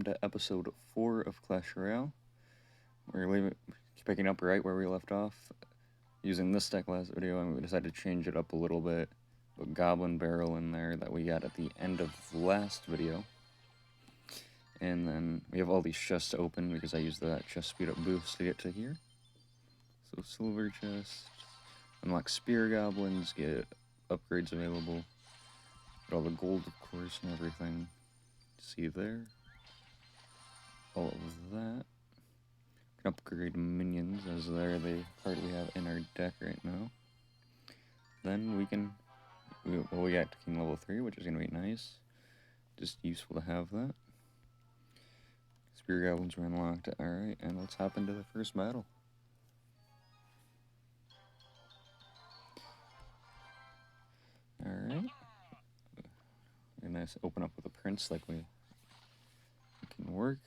to episode 4 of Clash Royale. We're picking up right where we left off. Using this deck last video, and we decided to change it up a little bit. Put Goblin Barrel in there that we got at the end of last video. And then we have all these chests open because I used that chest speed up boost to get to here. So Silver Chest, unlock Spear Goblins, get upgrades available. Get all the gold, of course, and everything. See there. All of that. Can upgrade minions as they're the card we have in our deck right now. Then we got King level 3, which is going to be nice. Just useful to have that. Spear Goblins were unlocked. Alright, and let's hop into the first battle. Alright. Very nice. Open up with a Prince like we can work.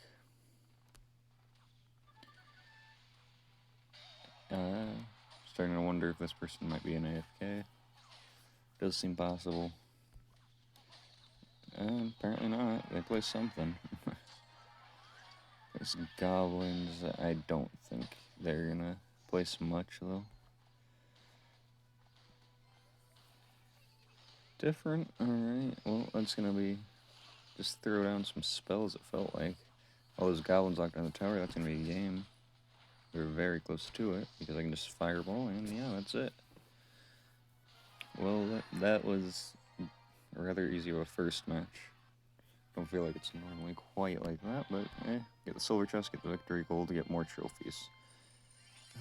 Starting to wonder if this person might be an AFK. Does seem possible. Apparently not. They play something. These goblins, I don't think they're gonna place much though. Different, alright. Well, that's gonna be just throw down some spells, it felt like. All those goblins locked on the tower, that's gonna be a game. We're very close to it because I can just fireball and yeah, that's it. Well, that was rather easy of a first match. Don't feel like it's normally quite like that, but get the silver chest, get the victory gold to get more trophies.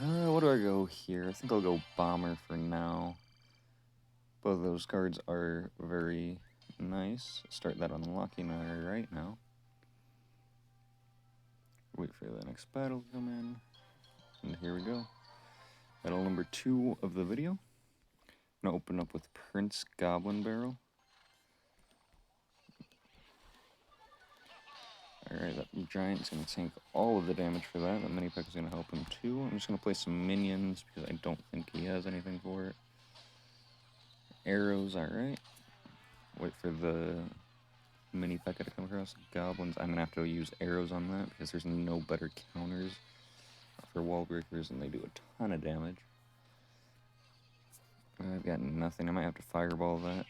What do I go here? I think I'll go bomber for now. Both of those cards are very nice. Start that unlocking right now. Wait for the next battle to come in. And here we go. Battle number 2 of the video. I'm gonna open up with Prince Goblin Barrel. Alright, that giant's gonna tank all of the damage for that. That mini pack is gonna help him too. I'm just gonna play some minions because I don't think he has anything for it. Arrows, alright. Wait for the mini pack to come across. Goblins, I'm gonna have to use arrows on that because there's no better counters for wall breakers and they do a ton of damage. I've got nothing. I might have to fireball that.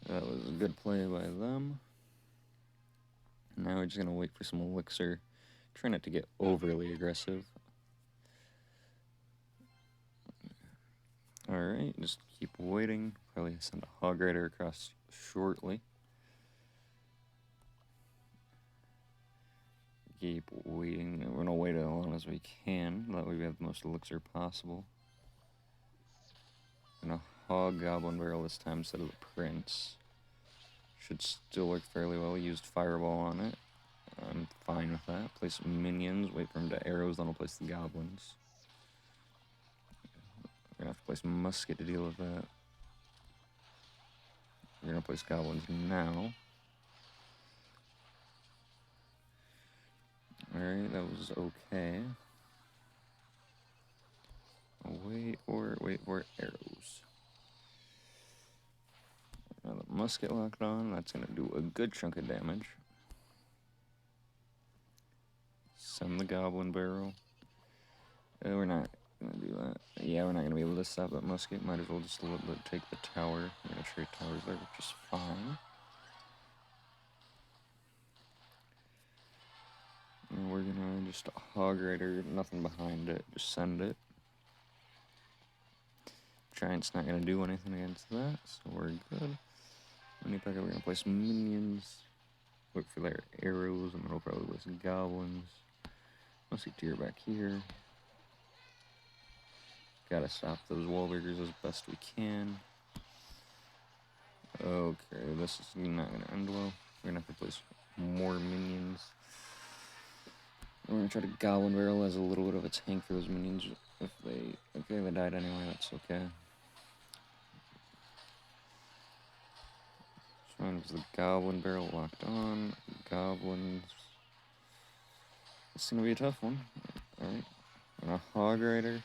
That was a good play by them. Now we're just going to wait for some elixir. Try not to get overly aggressive. Alright, just keep waiting. Probably send a Hog Rider across shortly. Keep waiting. We're going to wait as long as we can. That way we have the most elixir possible. Gonna hog Goblin Barrel this time instead of the Prince. Should still work fairly well. We used Fireball on it. I'm fine with that. Place some minions, wait for him to arrows, then I'll place the Goblins. We're gonna have to place Musket to deal with that. We're gonna place Goblins now. Alright, that was okay. I'll wait for arrows. Now the musket locked on, that's going to do a good chunk of damage. Send the Goblin Barrel. We're not going to do that. Yeah, we're not going to be able to stop that musket. Might as well just let it take the tower. We're going to trade towers there, which is fine. And we're going to just Hog Rider, nothing behind it, just send it. Giant's not going to do anything against that, so we're good. Mini pack, we're going to play some minions. Wait for their arrows, and then we'll probably play some goblins. Musketeer back here. Gotta stop those wall breakers as best we can. Okay, this is not going to end well. We're going to have to place more minions. We're going to try to Goblin Barrel as a little bit of a tank for those minions. If they died anyway, that's okay. Is the Goblin Barrel locked on? Goblins. It's gonna be a tough one. Alright. And a Hog Rider.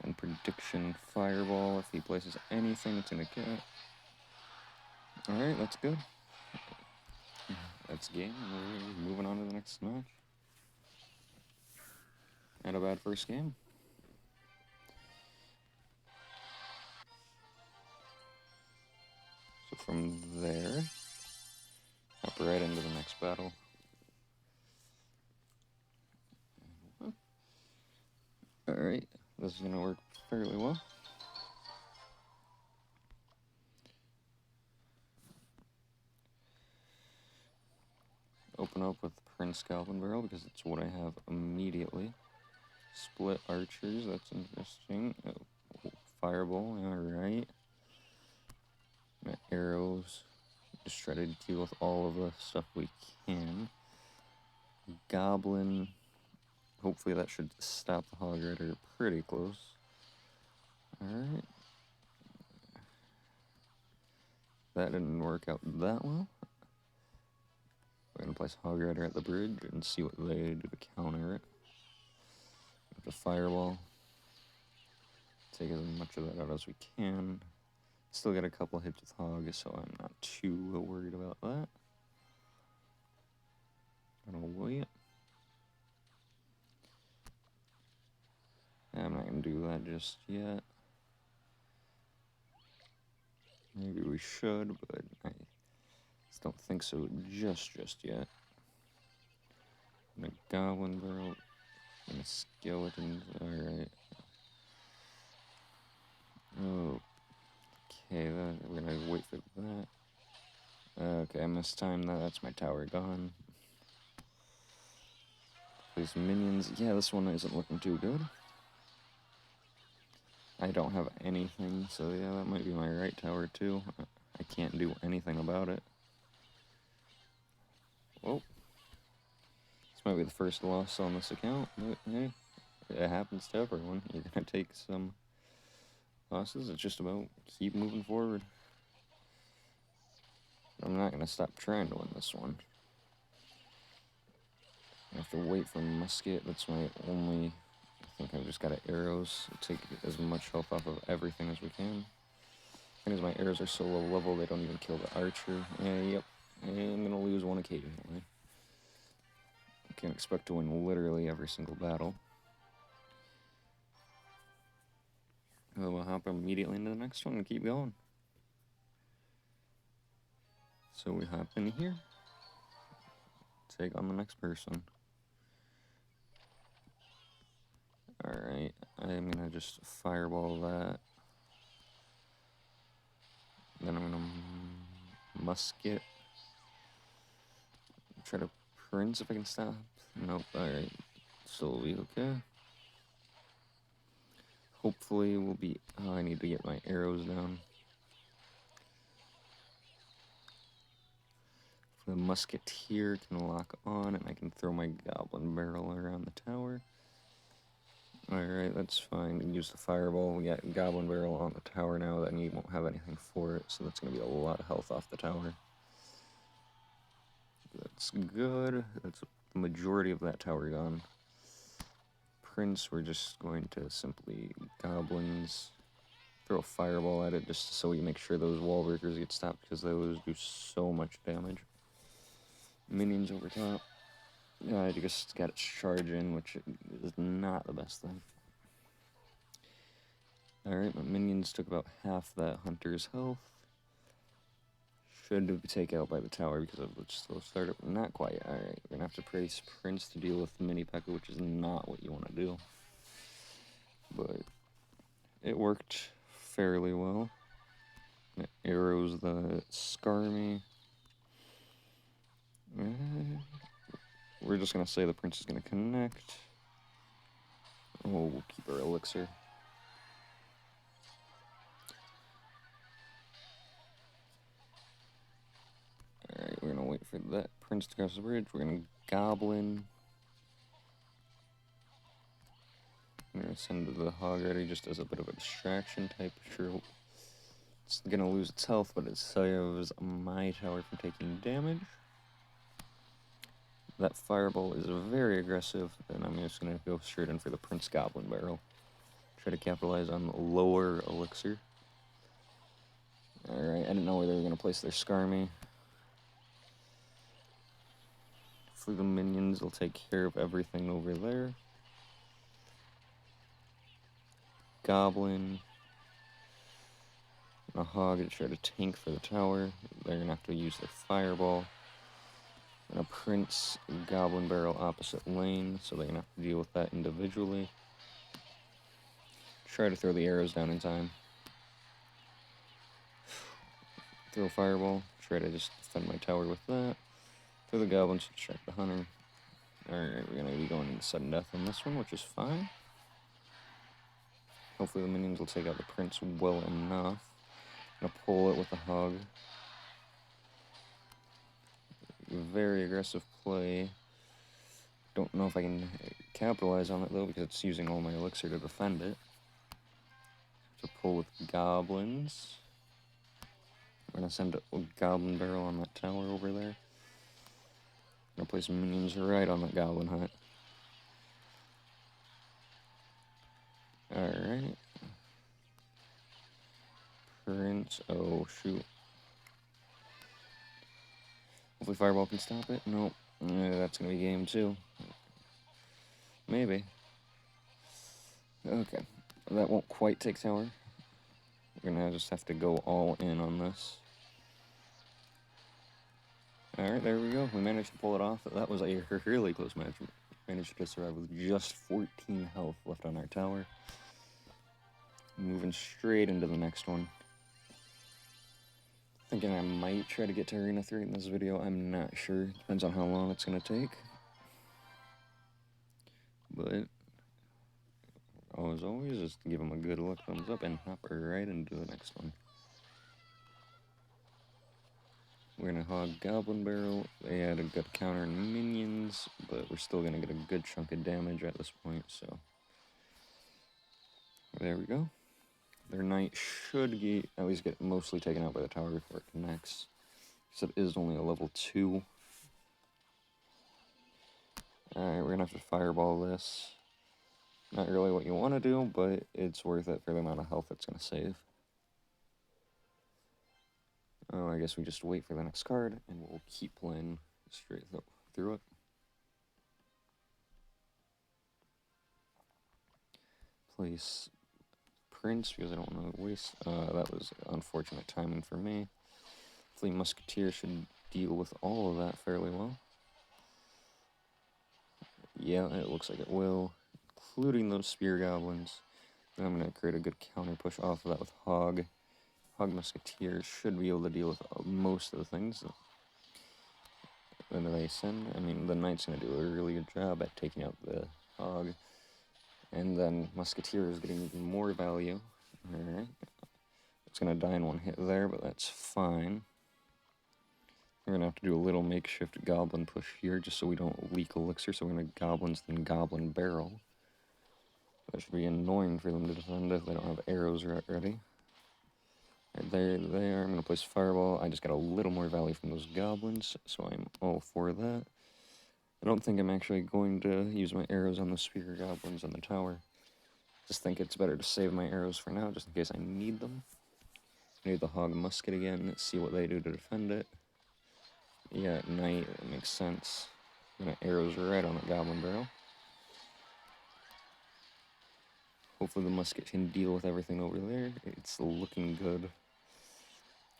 And prediction Fireball. If he places anything, it's gonna get. Alright, that's good. that's game. We're moving on to the next match. Not a bad first game. So from there, hop right into the next battle. Alright, this is going to work fairly well. Open up with Prince Goblin Barrel because it's what I have immediately. Split archers, that's interesting. Oh, fireball, alright. Arrows. Just try to deal with all of the stuff we can. Goblin. Hopefully that should stop the Hog Rider pretty close. Alright. That didn't work out that well. We're going to place Hog Rider at the bridge and see what they do to counter it. With the fireball. Take as much of that out as we can. Still get a couple hits with Hog, so I'm not too worried about that. Gonna wait. I'm not gonna do that just yet. Maybe we should, but I just don't think so just yet. And a Goblin Barrel and a Skeleton. Alright. Okay, we're gonna wait for that. Okay, I mistimed that. That's my tower gone. These minions. Yeah, this one isn't looking too good. I don't have anything, so yeah, that might be my right tower too. I can't do anything about it. Well, this might be the first loss on this account, but hey, it happens to everyone. You're gonna take some losses. It's just about keep moving forward. I'm not gonna stop trying to win this one. I have to wait for musket. That's my only. I think I've just got arrows. Take as much health off of everything as we can. Because my arrows are so low level, they don't even kill the archer. Yep, and I'm gonna lose one occasionally. I can't expect to win literally every single battle. We'll hop immediately into the next one and keep going. So we hop in here. Take on the next person. Alright, I'm gonna just fireball that. Then I'm gonna musket. Try to prince if I can stop. Nope, alright. Slowly, okay. Hopefully we'll be... Oh, I need to get my arrows down. The musketeer can lock on, and I can throw my goblin barrel around the tower. Alright, that's fine. Use the fireball. We got goblin barrel on the tower now. Then you won't have anything for it, so that's going to be a lot of health off the tower. That's good. That's the majority of that tower gone. Prince, we're just going to simply goblins. Throw a fireball at it just so we make sure those wall breakers get stopped, because those do so much damage. Minions over top. I just got it charge in, which is not the best thing. Alright, my minions took about half that hunter's health. Should be taken out by the tower because of the slow startup. Not quite. Alright, we're gonna have to praise Prince to deal with Mini P.E.K.K.A, which is not what you want to do. But it worked fairly well. It arrows that scar me. We're just gonna say the Prince is gonna connect. Oh, we'll keep our elixir. Alright, we're gonna wait for that Prince to cross the bridge. We're gonna goblin. I'm gonna send the Hog Rider just as a bit of a distraction type. Sure, it's gonna lose its health, but it saves my tower from taking damage. That fireball is very aggressive, and I'm just gonna go straight in for the Prince Goblin Barrel. Try to capitalize on the lower elixir. Alright, I didn't know where they were gonna place their Scar me. Hopefully the minions will take care of everything over there. Goblin. And a hog to try to tank for the tower. They're going to have to use their fireball. And a prince, goblin barrel opposite lane, so they're going to have to deal with that individually. Try to throw the arrows down in time. Throw fireball. Try to just defend my tower with that. Throw the goblins to distract the hunter. Alright, we're going to be going into sudden death on this one, which is fine. Hopefully the minions will take out the prince well enough. I'm going to pull it with a hog. Very aggressive play. Don't know if I can capitalize on it though, because it's using all my elixir to defend it. So pull with goblins. We're going to send a goblin barrel on that tower over there. I'm going to place minions right on that goblin hut. Alright. Prince. Oh, shoot. Hopefully fireball can stop it. Nope. That's going to be game 2. Maybe. Okay. That won't quite take tower. We're going to just have to go all in on this. Alright, there we go. We managed to pull it off. That was a really close match. We managed to survive with just 14 health left on our tower. Moving straight into the next one. Thinking I might try to get to Arena 3 in this video. I'm not sure. Depends on how long it's going to take. But, as always, just give them a good look, thumbs up, and hop right into the next one. We're going to hog Goblin Barrel. They had a good counter in minions, but we're still going to get a good chunk of damage at this point, so. There we go. Their knight should at least get mostly taken out by the tower before it connects. Because it is only a level 2. Alright, we're going to have to fireball this. Not really what you want to do, but it's worth it for the amount of health it's going to save. Oh, I guess we just wait for the next card, and we'll keep playing straight through it. Place Prince, because I don't want to waste. That was unfortunate timing for me. Hopefully Musketeer should deal with all of that fairly well. Yeah, it looks like it will, including those spear goblins. And I'm going to create a good counter push off of that with Hog. Hog Musketeer should be able to deal with most of the things that they send. I mean, the Knight's going to do a really good job at taking out the Hog. And then Musketeer is getting even more value. Alright. It's going to die in one hit there, but that's fine. We're going to have to do a little makeshift goblin push here, just so we don't leak elixir, so we're going to goblins then goblin barrel. That should be annoying for them to defend if they don't have arrows ready. Right there, I'm going to place fireball. I just got a little more value from those goblins, so I'm all for that. I don't think I'm actually going to use my arrows on the spear goblins on the tower. Just think it's better to save my arrows for now, just in case I need them. I need the hog musket again, see what they do to defend it. Yeah, at night, it makes sense. I'm going to arrows right on that goblin barrel. Hopefully the musket can deal with everything over there. It's looking good.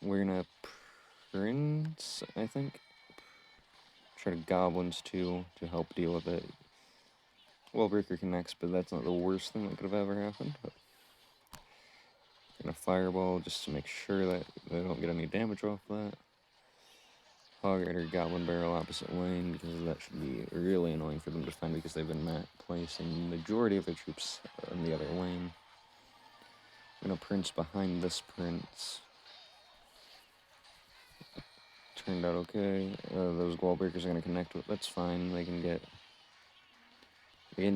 We're going to Prince, I think. Try to goblins too, to help deal with it. Wallbreaker connects, but that's not the worst thing that could have ever happened. But I'm going to fireball just to make sure that they don't get any damage off that. Hog Rider Goblin Barrel opposite lane, because that should be really annoying for them to defend, because they've been placing the majority of their troops in the other lane. I'm going to Prince behind this Prince. Turned out okay. Those wall breakers are going to connect with. That's fine. They can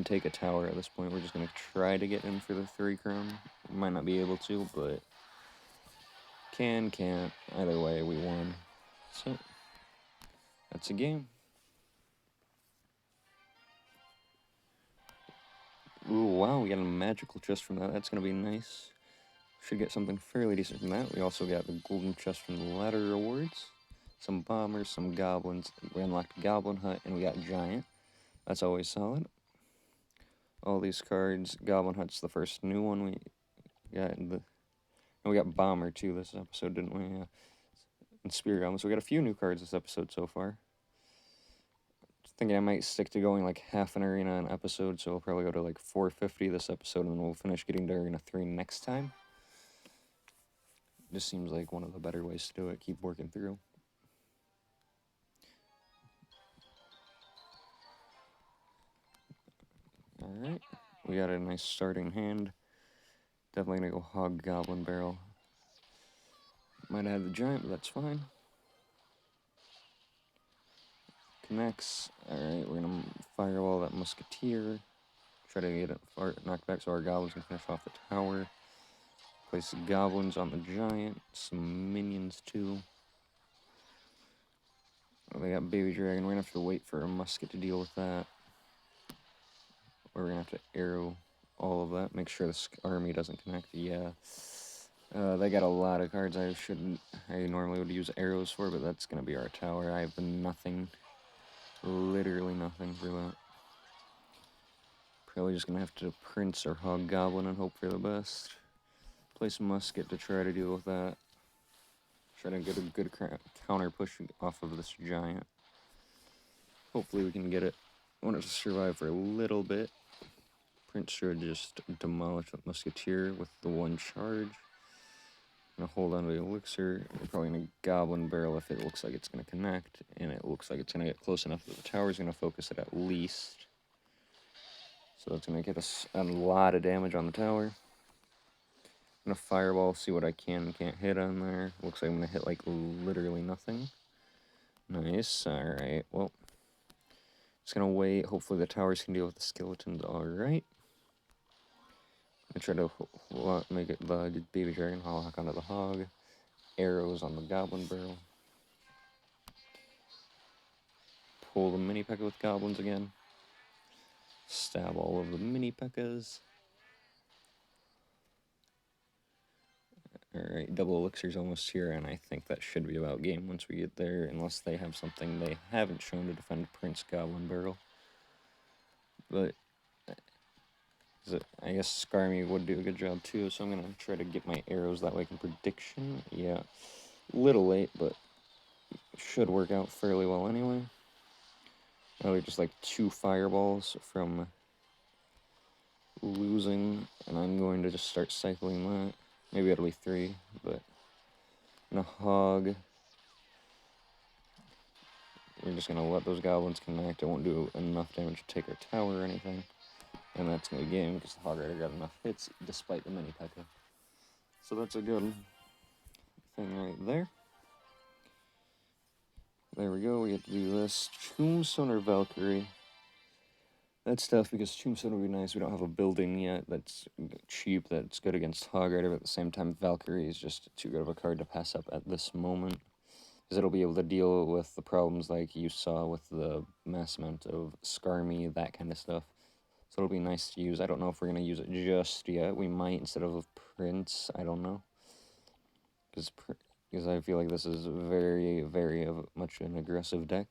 take a tower at this point. We're just going to try to get in for the 3 crown. We might not be able to, but can't. Either way, we won. So that's a game. Ooh, wow, we got a magical chest from that. That's going to be nice. Should get something fairly decent from that. We also got the golden chest from the ladder rewards. some bombers, some goblins. We unlocked Goblin Hut, and we got Giant. That's always solid. All these cards. Goblin Hut's the first new one we got. And we got Bomber, too, this episode, didn't we? Yeah. And Spirit Goblin. So we got a few new cards this episode so far. Thinking I might stick to going like half an arena an episode, so we'll probably go to like 450 this episode, and then we'll finish getting to Arena 3 next time. Just seems like one of the better ways to do it. Keep working through. Alright, we got a nice starting hand. Definitely gonna go Hog Goblin Barrel. Might have the Giant, but that's fine. Connects. Alright, we're gonna Firewall that Musketeer. Try to get it knocked back so our Goblins can finish off the tower. Place the Goblins on the Giant. Some minions too. Oh, they got Baby Dragon. We're gonna have to wait for a Musket to deal with that. Or we're gonna have to arrow all of that. Make sure this army doesn't connect. Yeah. They got a lot of cards I normally would use arrows for, but that's gonna be our tower. I have nothing. Literally nothing for that. Probably just gonna have to Prince or Hog Goblin and hope for the best. Place Musket to try to deal with that. Try to get a good counter push off of this Giant. Hopefully we can get it. I want it to survive for a little bit. Prince should just demolish that Musketeer with the one charge. I'm gonna hold on to the Elixir. We're probably gonna Goblin Barrel if it looks like it's gonna connect, and it looks like it's gonna get close enough that the tower's gonna focus it at least. So that's gonna get us a lot of damage on the tower. I'm gonna Fireball, see what I can and can't hit on there. Looks like I'm gonna hit like literally nothing. Nice, alright, well. Just gonna wait, hopefully the towers can deal with the skeletons, alright. I try to make it the Baby Dragon lock onto the Hog. Arrows on the Goblin Barrel. Pull the Mini P.E.K.K.A with Goblins again. Stab all of the Mini P.E.K.K.As. Alright, double Elixir's almost here, and I think that should be about game once we get there, unless they have something they haven't shown to defend Prince Goblin Barrel. But I guess Skarmy would do a good job too, so I'm gonna try to get my arrows that way in prediction. Yeah, little late, but should work out fairly well anyway. Now they're just like 2 fireballs from losing, and I'm going to just start cycling that. Maybe it'll be 3, but I'm gonna Hog. We're just gonna let those goblins connect. It won't do enough damage to take our tower or anything. And that's gonna be game because the Hog Rider got enough hits despite the Mini P.E.K.K.A. So that's a good thing right there. There we go, we get to do this. Tombstone or Valkyrie. That's tough because Tombstone would be nice. We don't have a building yet that's cheap, that's good against Hog Rider, but at the same time, Valkyrie is just too good of a card to pass up at this moment. Because it'll be able to deal with the problems like you saw with the mass amount of Skarmy, that kind of stuff. So it'll be nice to use. I don't know if we're going to use it just yet. We might instead of a Prince. I don't know. Because I feel like this is very, very much an aggressive deck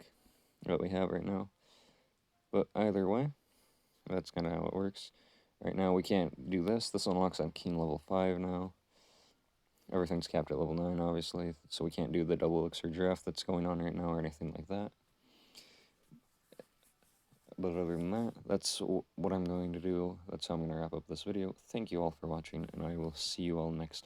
that we have right now. But either way, that's kind of how it works. Right now we can't do this. This unlocks on Keen level 5 now. Everything's capped at level 9, obviously, so we can't do the double Elixir draft that's going on right now or anything like that. But other than that, that's what I'm going to do. That's how I'm going to wrap up this video. Thank you all for watching, and I will see you all next time.